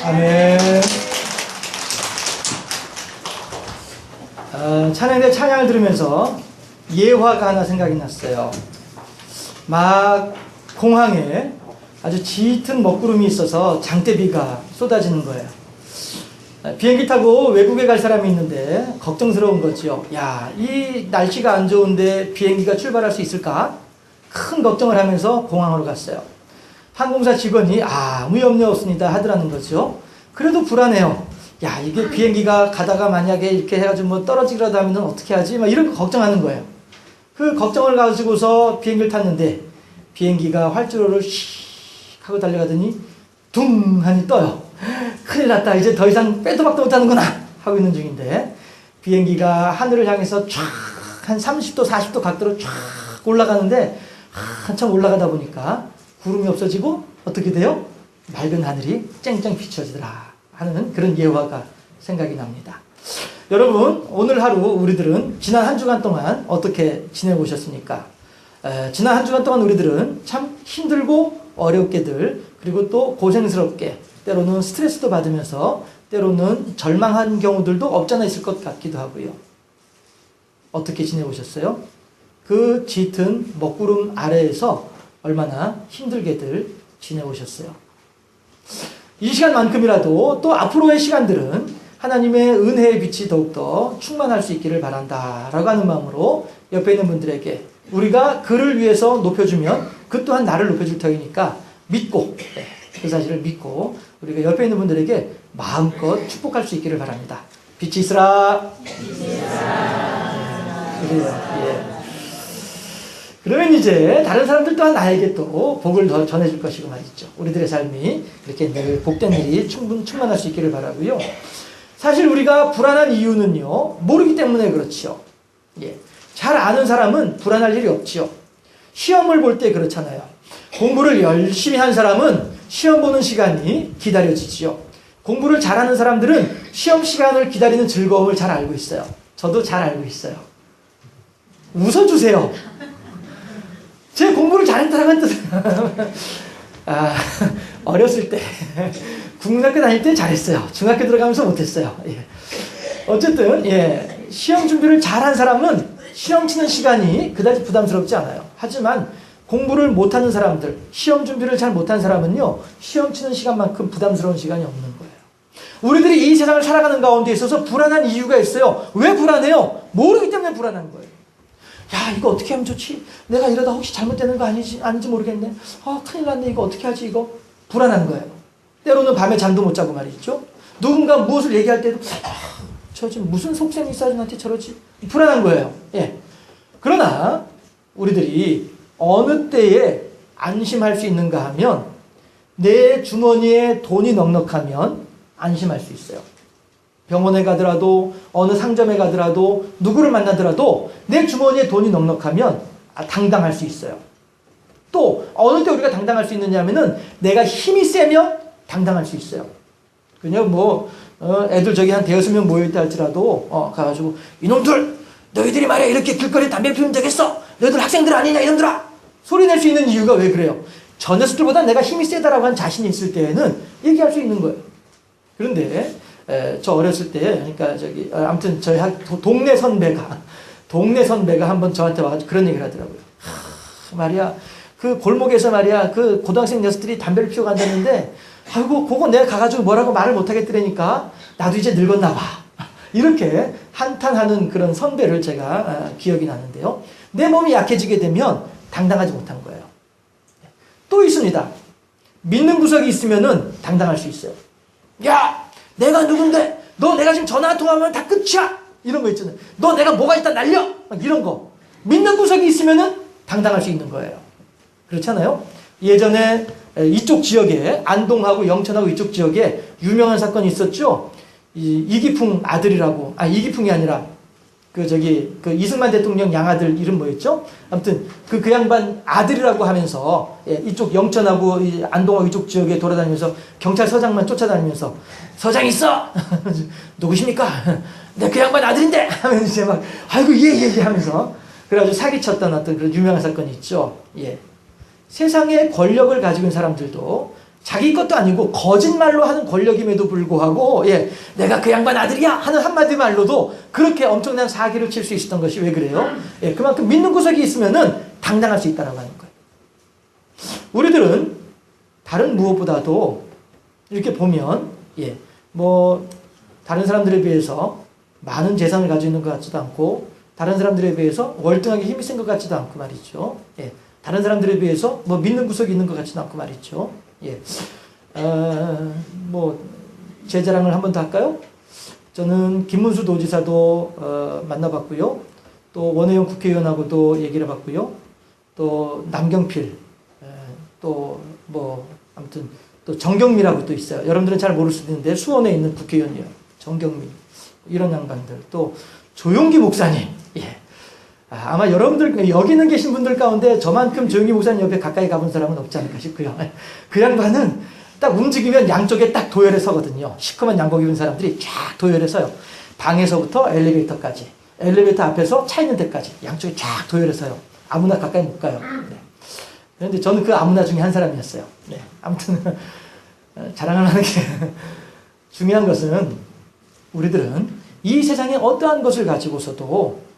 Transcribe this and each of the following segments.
아멘. 찬양대 찬양을 들으면서 예화가 하나 생각이 났어요. 막 공항에 아주 짙은 먹구름이 있어서 장대비가 쏟아지는 거예요. 비행기 타고 외국에 갈 사람이 있는데 걱정스러운 거지요. 야, 이 날씨가 안 좋은데 비행기가 출발할 수 있을까? 큰 걱정을 하면서 공항으로 갔어요. 항공사 직원이 아무 염려 없습니다 하더라는 거죠. 그래도 불안해요. 야, 이게 비행기가 가다가 만약에 이렇게 해가지고 뭐 떨어지기라도 하면 어떻게 하지? 막 이런 거 걱정하는 거예요. 그 걱정을 가지고서 비행기를 탔는데 비행기가 활주로를 씩 하고 달려가더니 둥 하니 떠요. 큰일 났다. 이제 더 이상 빼도 박도 못하는구나 하고 있는 중인데 비행기가 하늘을 향해서 쫙 한 30도 40도 각도로 쫙 올라가는데 한참 올라가다 보니까 구름이 없어지고 어떻게 돼요? 맑은 하늘이 쨍쨍 비춰지더라 하는 그런 예화가 생각이 납니다. 여러분, 오늘 하루 우리들은 지난 한 주간 동안 어떻게 지내보셨습니까? 지난 한 주간 동안 우리들은 참 힘들고 어렵게들, 그리고 또 고생스럽게, 때로는 스트레스도 받으면서 때로는 절망한 경우들도 없잖아 있을 것 같기도 하고요. 어떻게 지내보셨어요? 그 짙은 먹구름 아래에서 얼마나 힘들게들 지내오셨어요. 이 시간만큼이라도 또 앞으로의 시간들은 하나님의 은혜의 빛이 더욱더 충만할 수 있기를 바란다 라고 하는 마음으로 옆에 있는 분들에게 우리가 그를 위해서 높여주면 그 또한 나를 높여줄 터이니까 믿고, 그 사실을 믿고 우리가 옆에 있는 분들에게 마음껏 축복할 수 있기를 바랍니다. 빛이 있으라. 그래요. 예. 그러면 이제 다른 사람들 또한 나에게 또 복을 더 전해줄 것이고 말이죠. 우리들의 삶이 이렇게 늘 복된 일이 충만할 수 있기를 바라고요. 사실 우리가 불안한 이유는요, 모르기 때문에 그렇지요. 예. 잘 아는 사람은 불안할 일이 없지요. 시험을 볼 때 그렇잖아요. 공부를 열심히 한 사람은 시험 보는 시간이 기다려지지요. 공부를 잘하는 사람들은 시험 시간을 기다리는 즐거움을 잘 알고 있어요. 저도 잘 알고 있어요. 웃어주세요. 제 공부를 잘했다는 뜻은 어렸을 때 국민학교 다닐 때 잘했어요. 중학교 들어가면서 못했어요. 예. 어쨌든 예, 시험 준비를 잘한 사람은 시험 치는 시간이 그다지 부담스럽지 않아요. 하지만 공부를 못하는 사람들, 시험 준비를 잘 못한 사람은요, 시험 치는 시간만큼 부담스러운 시간이 없는 거예요. 우리들이 이 세상을 살아가는 가운데 있어서 불안한 이유가 있어요. 왜 불안해요? 모르기 때문에 불안한 거예요. 야, 이거 어떻게 하면 좋지? 내가 이러다 혹시 잘못되는 거 아닌지 모르겠네. 큰일 났네. 이거 어떻게 하지? 이거 불안한 거예요. 때로는 밤에 잠도 못 자고 말이죠. 누군가 무엇을 얘기할 때도 저 지금 무슨 속셈이 있어야 나한테 저러지? 불안한 거예요. 예. 그러나 우리들이 어느 때에 안심할 수 있는가 하면 내 주머니에 돈이 넉넉하면 안심할 수 있어요. 병원에 가더라도 어느 상점에 가더라도 누구를 만나더라도 내 주머니에 돈이 넉넉하면 당당할 수 있어요. 또 어느 때 우리가 당당할 수 있느냐 하면은 내가 힘이 세면 당당할 수 있어요. 그냥 애들 저기 한 대여섯 명 모여있다 할지라도 가가지고 이놈들 너희들이 말이야 이렇게 길거리에 담배 피우면 되겠어? 너희들 학생들 아니냐 이놈들아! 소리 낼 수 있는 이유가 왜 그래요? 저 녀석들보다 내가 힘이 세다라고 한 자신이 있을 때에는 얘기할 수 있는 거예요. 그런데 저 어렸을 때, 그러니까 아무튼 저희 동네 선배가 한번 저한테 와가지고 그런 얘기를 하더라고요. 말이야, 그 골목에서 말이야, 그 고등학생 녀석들이 담배를 피우고 앉았는데, 아이고, 그거 내가 가가지고 뭐라고 말을 못하겠더라니까, 나도 이제 늙었나 봐. 이렇게 한탄하는 그런 선배를 제가 기억이 나는데요. 내 몸이 약해지게 되면 당당하지 못한 거예요. 또 있습니다. 믿는 구석이 있으면은 당당할 수 있어요. 야! 내가 누군데? 너 내가 지금 전화 한 통화하면 다 끝이야! 이런 거 있잖아요. 너 내가 뭐가 있다 날려! 막 이런 거. 믿는 구석이 있으면은 당당할 수 있는 거예요. 그렇잖아요? 예전에 이쪽 지역에, 안동하고 영천하고 이쪽 지역에 유명한 사건이 있었죠? 이기풍 아들이라고, 이기풍이 아니라, 그 이승만 대통령 양아들 이름 뭐였죠? 아무튼, 그 양반 아들이라고 하면서, 이쪽 영천하고 안동하고 이쪽 지역에 돌아다니면서 경찰서장만 쫓아다니면서, 서장 있어! 누구십니까? 내 그 양반 아들인데! 하면서 이제 막, 아이고, 예, 하면서. 그래가지고 사기쳤던 어떤 그런 유명한 사건이 있죠. 예. 세상에 권력을 가지고 있는 사람들도 자기 것도 아니고 거짓말로 하는 권력임에도 불구하고 내가 그 양반 아들이야 하는 한마디 말로도 그렇게 엄청난 사기를 칠 수 있었던 것이 왜 그래요? 그만큼 믿는 구석이 있으면은 당당할 수 있다는 거예요. 우리들은 다른 무엇보다도 이렇게 보면 뭐 다른 사람들에 비해서 많은 재산을 가지고 있는 것 같지도 않고 다른 사람들에 비해서 월등하게 힘이 센 것 같지도 않고 말이죠. 다른 사람들에 비해서 뭐 믿는 구석이 있는 것 같지도 않고 말이죠. 뭐 제 자랑을 한 번 더 할까요? 저는 김문수 도지사도 만나봤고요. 또 원혜영 국회의원하고도 얘기를 해봤고요. 또 남경필, 또 뭐 아무튼 또 정경미라고 또 있어요. 여러분들은 잘 모를 수도 있는데 수원에 있는 국회의원이에요. 정경미 이런 양반들, 또 조용기 목사님. 아마 여러분들 여기 있는 계신 분들 가운데 저만큼 조용기 목사님 옆에 가까이 가본 사람은 없지 않을까 싶고요. 그 양반은 딱 움직이면 양쪽에 딱 도열에 서거든요. 시커먼 양복 입은 사람들이 쫙 도열에 서요. 방에서부터 엘리베이터까지, 엘리베이터 앞에서 차 있는 데까지 양쪽에 쫙 도열에 서요. 아무나 가까이 못 가요. 그런데 저는 그 아무나 중에 한 사람이었어요. 아무튼 자랑을 하는 게 중요한 것은 우리들은 이 세상에 어떠한 것을 가지고서도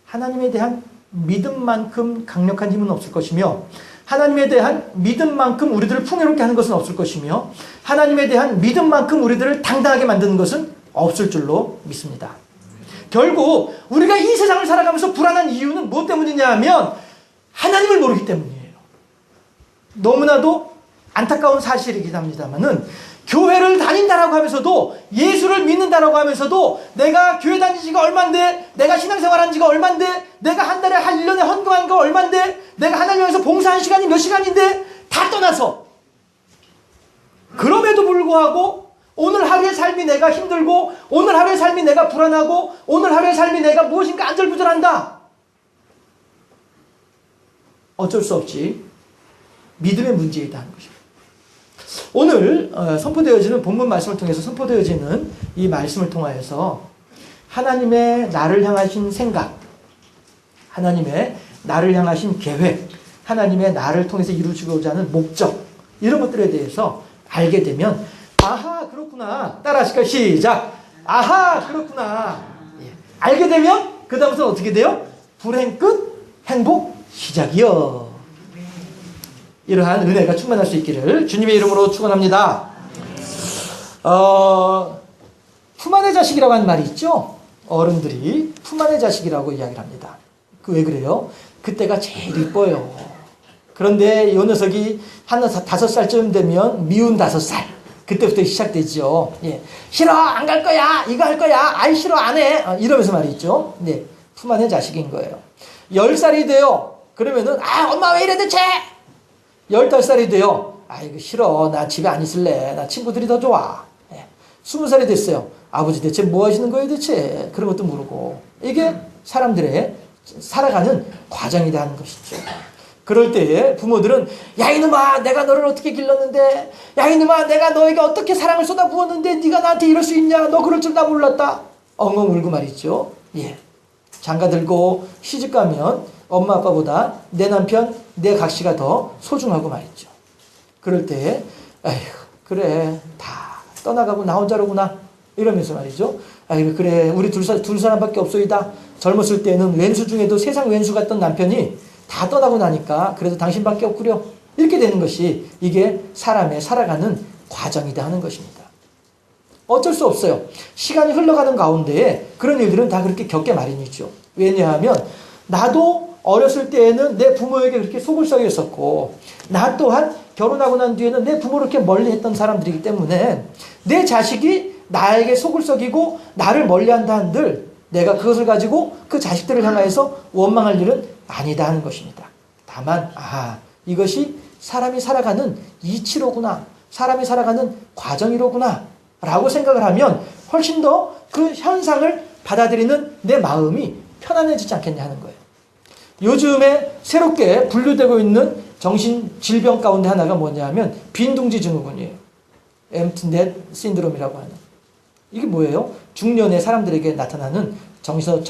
하나님에 대한 믿음만큼 강력한 힘은 없을 것이며 하나님에 대한 믿음만큼 우리들을 풍요롭게 하는 것은 없을 것이며 하나님에 대한 믿음만큼 우리들을 당당하게 만드는 것은 없을 줄로 믿습니다. 결국 우리가 이 세상을 살아가면서 불안한 이유는 무엇 때문이냐 하면 하나님을 모르기 때문이에요. 너무나도 안타까운 사실이긴 합니다만은 교회를 다닌다라고 하면서도 예수를 믿는다라고 하면서도 내가 교회 다닌 지가 얼만데 내가 신앙생활 한 지가 얼만데 내가 한 달에 한 1년에 헌금한 거 얼만데 내가 하나님 위해서 봉사한 시간이 몇 시간인데 다 떠나서 그럼에도 불구하고 오늘 하루의 삶이 내가 힘들고 오늘 하루의 삶이 내가 불안하고 오늘 하루의 삶이 내가 무엇인가 안절부절한다. 어쩔 수 없이 믿음의 문제이다 하는 것입니다. 오늘 선포되어지는 본문 말씀을 통해서 선포되어지는 이 말씀을 통하여서 하나님의 나를 향하신 생각, 하나님의 나를 향하신 계획, 하나님의 나를 통해서 이루어지고자 하는 목적, 이런 것들에 대해서 알게 되면 아하 그렇구나. 따라하실까요? 시작. 아하 그렇구나. 알게 되면 그 다음부터 어떻게 돼요? 불행 끝 행복 시작이요. 이러한 은혜가 충만할 수 있기를 주님의 이름으로 축원합니다. 품 안의 자식이라고 하는 말이 있죠. 어른들이 품 안의 자식이라고 이야기를 합니다. 그 왜 그래요? 그때가 제일 이뻐요. 그런데 이 녀석이 한 5살쯤 되면 미운 5살. 그때부터 시작되죠. 싫어 안 갈 거야 이거 할 거야 아이 싫어 안 해 이러면서 말이죠. 품 안의 자식인 거예요. 10살이 돼요. 그러면은 엄마 왜 이래 대체 15살이 돼요. 이거 싫어. 나 집에 안 있을래. 나 친구들이 더 좋아. 20살이 됐어요. 아버지 대체 뭐 하시는 거예요 대체? 그런 것도 모르고. 이게 사람들의 살아가는 과정이다 하는 것이죠. 그럴 때에 부모들은 야 이놈아 내가 너를 어떻게 길렀는데 야 이놈아 내가 너에게 어떻게 사랑을 쏟아부었는데 네가 나한테 이럴 수 있냐 너 그럴 줄 나 몰랐다 엉엉 울고 말이죠. 장가 들고 시집가면 엄마 아빠보다 내 남편 내 각시가 더 소중하고 말이죠. 그럴 때 아휴 그래 다 떠나가고 나 혼자로구나 이러면서 말이죠. 아이고 그래 우리 둘 사람밖에 없소이다. 젊었을 때는 왼수 중에도 세상 왼수 같던 남편이 다 떠나고 나니까 그래도 당신밖에 없구려 이렇게 되는 것이 이게 사람의 살아가는 과정이다 하는 것입니다. 어쩔 수 없어요. 시간이 흘러가는 가운데에 그런 일들은 다 그렇게 겪게 마련이죠. 왜냐하면 나도 어렸을 때에는 내 부모에게 그렇게 속을 썩였었고 나 또한 결혼하고 난 뒤에는 내 부모를 이렇게 멀리했던 사람들이기 때문에 내 자식이 나에게 속을 썩이고 나를 멀리한다 한들 내가 그것을 가지고 그 자식들을 향하여서 원망할 일은 아니다 하는 것입니다. 다만 이것이 사람이 살아가는 이치로구나 사람이 살아가는 과정이로구나 라고 생각을 하면 훨씬 더 그 현상을 받아들이는 내 마음이 편안해지지 않겠냐 하는 거예요. 요즘에 새롭게 분류되고 있는 정신질병 가운데 하나가 뭐냐면 빈둥지 증후군이에요. empty net 신드롬이라고 하는. 이게 뭐예요? 중년의 사람들에게 나타나는 정서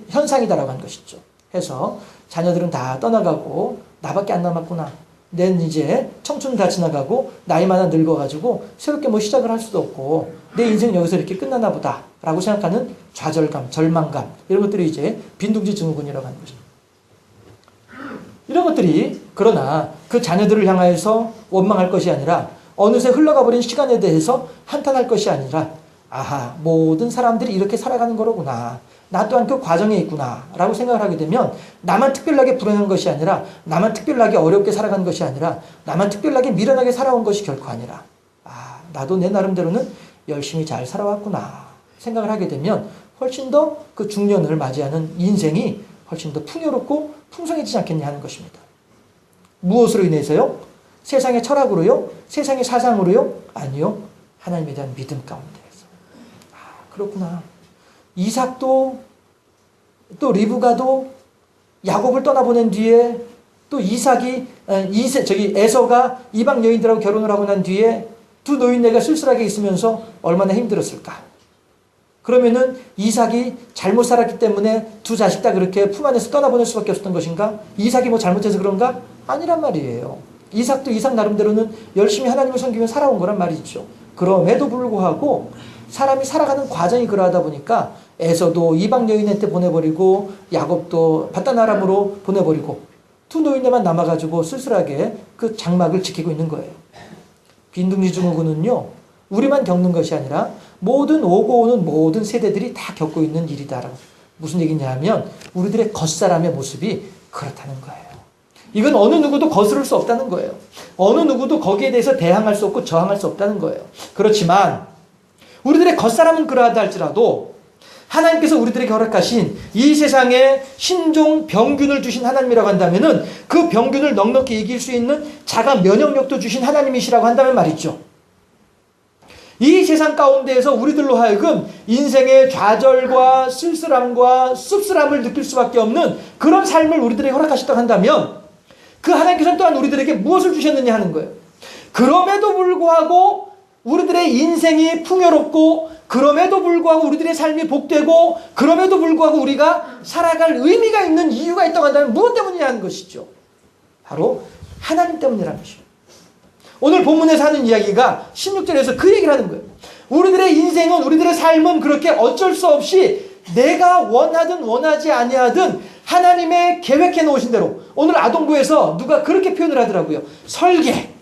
현상이다라고 하는 것이죠. 해서 자녀들은 다 떠나가고 나밖에 안 남았구나. 낸 이제 청춘 다 지나가고 나이만 늙어가지고 새롭게 뭐 시작을 할 수도 없고 내 인생 여기서 이렇게 끝나나 보다 라고 생각하는 좌절감, 절망감 이런 것들이 이제 빈둥지 증후군이라고 하는 것입니다. 이런 것들이 그러나 그 자녀들을 향하여서 원망할 것이 아니라 어느새 흘러가 버린 시간에 대해서 한탄할 것이 아니라 아하, 모든 사람들이 이렇게 살아가는 거로구나. 나 또한 그 과정에 있구나 라고 생각을 하게 되면 나만 특별하게 불행한 것이 아니라 나만 특별하게 어렵게 살아간 것이 아니라 나만 특별하게 미련하게 살아온 것이 결코 아니라 나도 내 나름대로는 열심히 잘 살아왔구나 생각을 하게 되면 훨씬 더 그 중년을 맞이하는 인생이 훨씬 더 풍요롭고 풍성해지지 않겠냐 하는 것입니다. 무엇으로 인해서요? 세상의 철학으로요? 세상의 사상으로요? 아니요. 하나님에 대한 믿음 가운데에서. 그렇구나. 이삭도 또 리브가도 야곱을 떠나보낸 뒤에 또 에서가 이방 여인들하고 결혼을 하고 난 뒤에 두 노인네가 쓸쓸하게 있으면서 얼마나 힘들었을까. 그러면은 이삭이 잘못 살았기 때문에 두 자식 다 그렇게 품 안에서 떠나보낼 수밖에 없었던 것인가? 이삭이 뭐 잘못해서 그런가? 아니란 말이에요. 이삭도 이삭 나름대로는 열심히 하나님을 섬기며 살아온 거란 말이죠. 그럼에도 불구하고 사람이 살아가는 과정이 그러하다 보니까 에서도 이방 여인한테 보내버리고 야곱도 바단 아람으로 보내버리고 두 노인네만 남아가지고 쓸쓸하게 그 장막을 지키고 있는 거예요. 빈둥지 증후군은요. 우리만 겪는 것이 아니라 모든 오고 오는 모든 세대들이 다 겪고 있는 일이다. 무슨 얘기냐 하면 우리들의 겉사람의 모습이 그렇다는 거예요. 이건 어느 누구도 거스를 수 없다는 거예요. 어느 누구도 거기에 대해서 대항할 수 없고 저항할 수 없다는 거예요. 그렇지만 우리들의 겉사람은 그러하다 할지라도 하나님께서 우리들에게 허락하신 이 세상에 신종 병균을 주신 하나님이라고 한다면은 그 병균을 넉넉히 이길 수 있는 자가 면역력도 주신 하나님이시라고 한다면 말이죠. 이 세상 가운데에서 우리들로 하여금 인생의 좌절과 쓸쓸함과 씁쓸함을 느낄 수밖에 없는 그런 삶을 우리들에게 허락하셨다고 한다면 그 하나님께서는 또한 우리들에게 무엇을 주셨느냐 하는 거예요. 그럼에도 불구하고 우리들의 인생이 풍요롭고 그럼에도 불구하고 우리들의 삶이 복되고 그럼에도 불구하고 우리가 살아갈 의미가 있는 이유가 있다고 한다면 무엇 때문이냐 하는 것이죠. 바로 하나님 때문이라는 것이죠. 오늘 본문에서 하는 이야기가 16절에서 그 얘기를 하는 거예요. 우리들의 인생은 우리들의 삶은 그렇게 어쩔 수 없이 내가 원하든 원하지 아니하든 하나님의 계획해 놓으신 대로 오늘 아동부에서 누가 그렇게 표현을 하더라고요. 설계.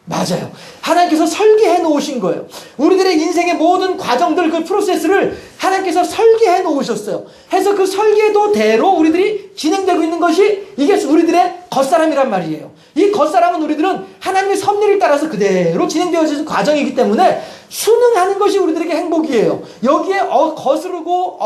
맞아요. 하나님께서 설계해 놓으신 거예요. 우리들의 인생의 모든 과정들 그 프로세스를 하나님께서 설계해 놓으셨어요. 해서 그 설계도대로 우리들이 진행되고 있는 것이 이게 우리들의 겉사람이란 말이에요. 이 겉사람은 우리들은 하나님의 섭리를 따라서 그대로 진행되어지는 과정이기 때문에 순응하는 것이 우리들에게 행복이에요. 여기에 거스르고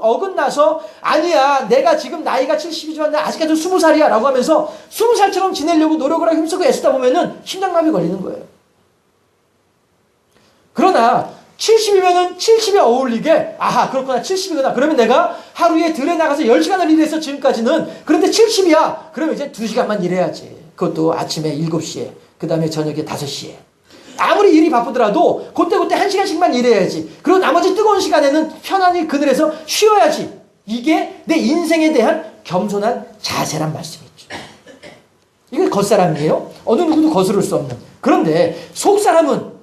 어긋나서 아니야 내가 지금 나이가 70이지만 나 아직까지 20살이야 라고 하면서 20살처럼 지내려고 노력을 하고 힘쓰고 애쓰다 보면은 심장마비 걸리는 거예요. 그러나 70이면은 70에 어울리게 아하 그렇구나 70이구나 그러면 내가 하루에 들에 나가서 10시간을 일해서 지금까지는 그런데 70이야 그러면 이제 2시간만 일해야지. 그것도 아침에 7시에 그 다음에 저녁에 5시에 아무리 일이 바쁘더라도 그때그때 1시간씩만 일해야지. 그리고 나머지 뜨거운 시간에는 편안히 그늘에서 쉬어야지. 이게 내 인생에 대한 겸손한 자세란 말씀이죠. 이게 겉사람이에요. 어느 누구도 거스를 수 없는. 그런데 속사람은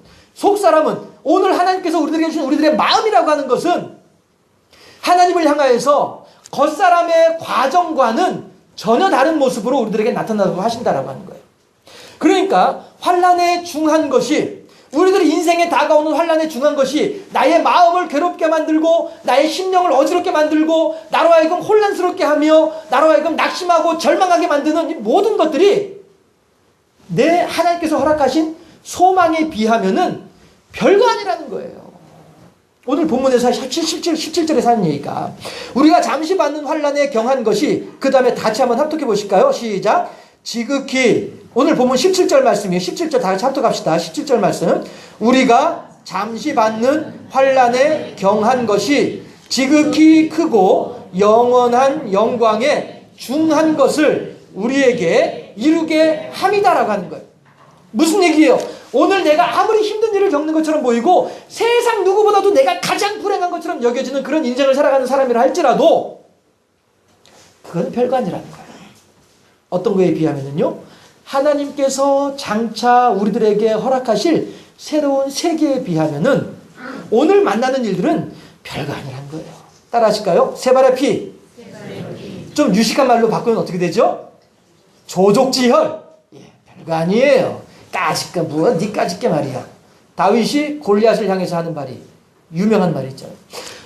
오늘 하나님께서 우리들에게 주신 우리들의 마음이라고 하는 것은 하나님을 향하여서 겉사람의 과정과는 전혀 다른 모습으로 우리들에게 나타나고 하신다라고 하는 거예요. 그러니까 환난에 중한 것이 우리들의 인생에 다가오는 환난에 중한 것이 나의 마음을 괴롭게 만들고 나의 심령을 어지럽게 만들고 나로 하여금 혼란스럽게 하며 나로 하여금 낙심하고 절망하게 만드는 이 모든 것들이 내 하나님께서 허락하신 소망에 비하면은 별거 아니라는 거예요. 오늘 본문에서 17절에 사는 얘기가 우리가 잠시 받는 환난에 경한 것이 그 다음에 같이 한번 합독해 보실까요? 시작. 지극히 오늘 본문 17절 말씀이에요. 17절 다 같이 합독합시다. 17절 말씀. 우리가 잠시 받는 환난에 경한 것이 지극히 크고 영원한 영광에 중한 것을 우리에게 이루게 함이다라고 하는 거예요. 무슨 얘기예요? 오늘 내가 아무리 힘든 일을 겪는 것처럼 보이고 세상 누구보다도 내가 가장 불행한 것처럼 여겨지는 그런 인생을 살아가는 사람이라 할지라도 그건 별거 아니라는 거예요. 어떤 거에 비하면은요 하나님께서 장차 우리들에게 허락하실 새로운 세계에 비하면은 오늘 만나는 일들은 별거 아니라는 거예요. 따라 하실까요? 세 발의 피. 좀 유식한 말로 바꾸면 어떻게 되죠? 조족지혈. 예, 별거 아니에요. 까짓게 뭐야? 니 까짓게 말이야. 다윗이 골리앗을 향해서 하는 말이 유명한 말이 있잖아요.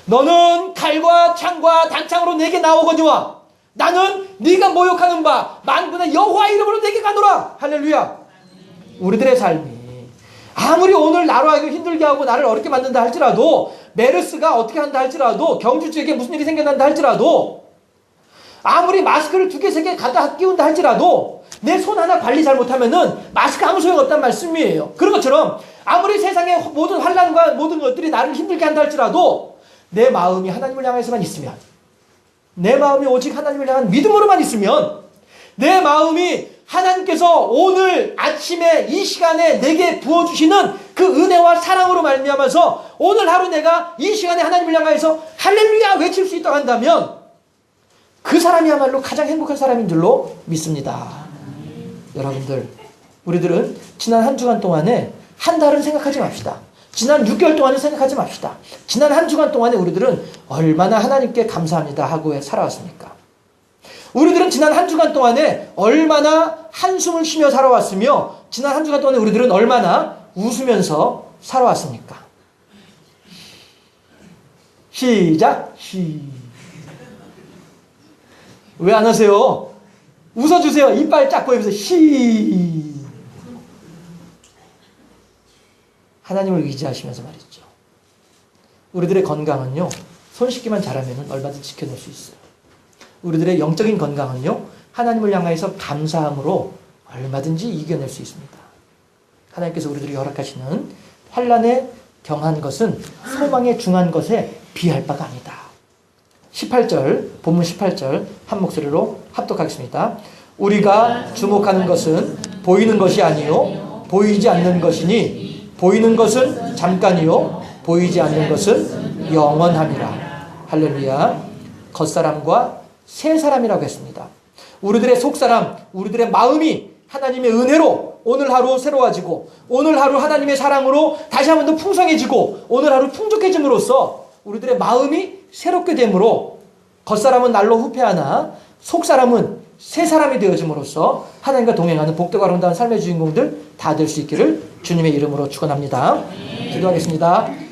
너는 칼과 창과 단창으로 내게 나오거니와 나는 네가 모욕하는 바 만군의 여호와 이름으로 내게 가노라. 할렐루야. 우리들의 삶이 아무리 오늘 나로 하여금 힘들게 하고 나를 어렵게 만든다 할지라도, 메르스가 어떻게 한다 할지라도, 경주지에게 무슨 일이 생겨난다 할지라도, 아무리 마스크를 2개, 3개 갖다 끼운다 할지라도 내 손 하나 관리 잘못하면은 마스크 아무 소용없단 말씀이에요. 그런 것처럼 아무리 세상의 모든 환난과 모든 것들이 나를 힘들게 한다 할지라도 내 마음이 하나님을 향해서만 있으면, 내 마음이 오직 하나님을 향한 믿음으로만 있으면, 내 마음이 하나님께서 오늘 아침에 이 시간에 내게 부어주시는 그 은혜와 사랑으로 말미암아서 오늘 하루 내가 이 시간에 하나님을 향해서 할렐루야 외칠 수 있다고 한다면 그 사람이야말로 가장 행복한 사람인 줄로 믿습니다. 여러분들, 우리들은 지난 한 주간 동안에 한 달은 생각하지 맙시다. 지난 6개월 동안은 생각하지 맙시다. 지난 한 주간 동안에 우리들은 얼마나 하나님께 감사합니다 하고 살아왔습니까? 우리들은 지난 한 주간 동안에 얼마나 한숨을 쉬며 살아왔으며, 지난 한 주간 동안에 우리들은 얼마나 웃으면서 살아왔습니까? 시작. 왜 안 하세요? 웃어주세요. 이빨 짝 보이면서 하나님을 의지하시면서 말이죠. 우리들의 건강은요, 손 씻기만 잘하면 얼마든지 지켜낼 수 있어요. 우리들의 영적인 건강은요, 하나님을 향해서 감사함으로 얼마든지 이겨낼 수 있습니다. 하나님께서 우리들이 허락하시는 환난에 경한 것은 소망에 중한 것에 비할 바가 아니다. 18절, 본문 18절 한 목소리로 합독하겠습니다. 우리가 주목하는 것은 보이는 것이 아니요 보이지 않는 것이니 보이는 것은 잠깐이요 보이지 않는 것은 영원함이라. 할렐루야. 겉사람과 새 사람이라고 했습니다. 우리들의 속사람, 우리들의 마음이 하나님의 은혜로 오늘 하루 새로워지고, 오늘 하루 하나님의 사랑으로 다시 한 번 더 풍성해지고, 오늘 하루 풍족해짐으로써 우리들의 마음이 새롭게 됨으로 겉사람은 날로 후패하나 속사람은 새 사람이 되어짐으로써 하나님과 동행하는 복되고 아름다운 삶의 주인공들 다 될 수 있기를 주님의 이름으로 축원합니다. 기도하겠습니다.